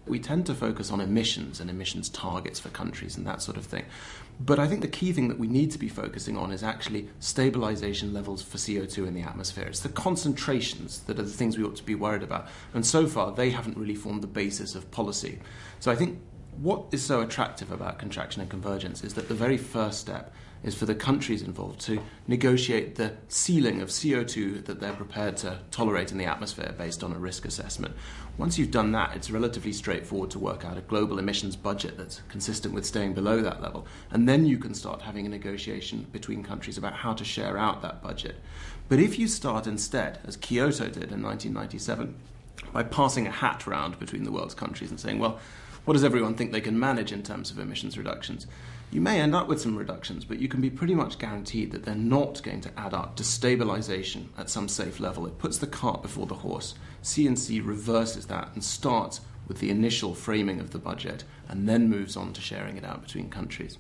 We tend to focus on emissions and emissions targets for countries and that sort of thing. But I think the key thing that we need to be focusing on is actually stabilization levels for CO2 in the atmosphere. It's the concentrations that are the things we ought to be worried about. And so far, they haven't really formed the basis of policy. So I think what is so attractive about contraction and convergence is that the very first step is for the countries involved to negotiate the ceiling of CO2 that they're prepared to tolerate in the atmosphere based on a risk assessment. Once you've done that, it's relatively straightforward to work out a global emissions budget that's consistent with staying below that level. And then you can start having a negotiation between countries about how to share out that budget. But if you start instead, as Kyoto did in 1997, by passing a hat round between the world's countries and saying, well, what does everyone think they can manage in terms of emissions reductions? You may end up with some reductions, but you can be pretty much guaranteed that they're not going to add up to stabilization at some safe level. It puts the cart before the horse. C&C reverses that and starts with the initial framing of the budget and then moves on to sharing it out between countries.